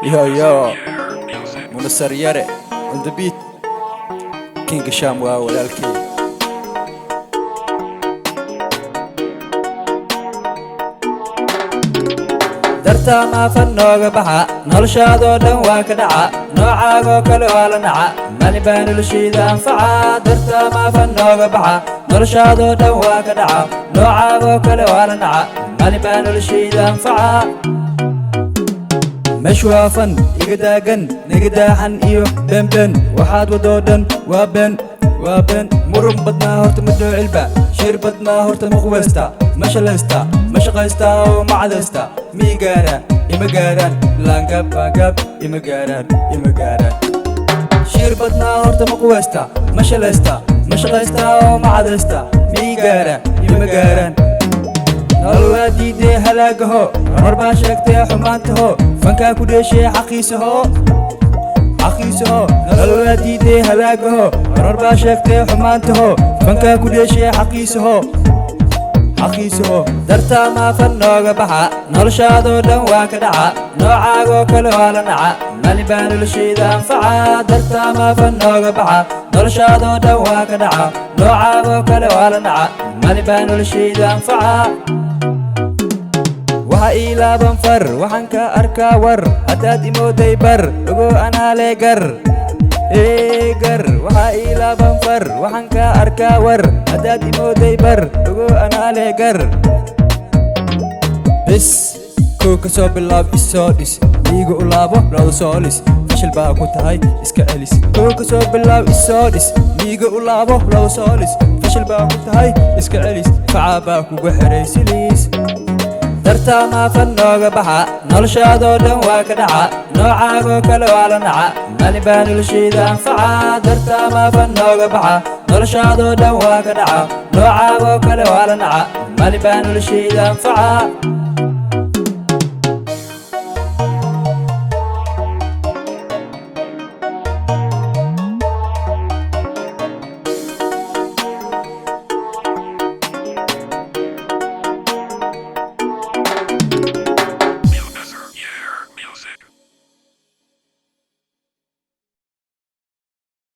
Yo, Munasar Yare on the beat. King Shamwa walaalkay. Darta ma fanooga baxa noloshaadoo dhan waa ka dhaca noocaagoo kale waa la naca mani baa noloshayda anfaca darta ma fanooga baxa noloshaadoo dhan waa ka dhaca noocaagoo kale waa la naca mani baa noloshayda anfaca مشوافن يقداقن نقداحن إيو بن بن وحاد ودودن وابن مرم بدنا هورت مدو علبة شير بدنا هورت مخوستا مشلستا مشغيستا ومعدستا ميقاران إمقاران لانقب باقب إمقاران شير بدنا هورت مخوستا مشلستا مشغيستا ومعدستا ميقاران إمقاران الله ديدي هلاقه مربا شكتي حمانته فانكا كودشي حقيسه الله ديدي هلاقه مربا شكتي حمانته فانكا كودشي حقيسه درتا ما فنوغ بحا نولشادو دن واك دعا نوعاغو كلوالا نعا مالي بانو لشيدا انفعا درتا ما فنوغ بحا نولشادو دن واك دعا نوعاغو كلوالا نعا مالي بانو لشيدا انفعا waxa ilaaban far waxaan ka arkaa war hadaad imooday bar ogo anaa le gar waxa ilaaban far waxaan ka arkaa war hadaad imooday bar ogo anaa le gar bis koo ka soo bilaab isoo dhis iiga u laabo looda soo lis fashil baa ku tahay iska celis koo ka soo bilaab isoo dhis iiga u laabo looda soo lis fashil baa ku tahay iska celis facaa baa kugu xiray silis darta ma fanooga baxa noloshaadoo dhan waa ka dhaca noocaagoo kale waa la naca mani baa noloshayda anfaca darta ma fanooga baxa noloshaadoo dhan waa ka dhaca noocaagoo kale waa la naca mani baa noloshayda anfaca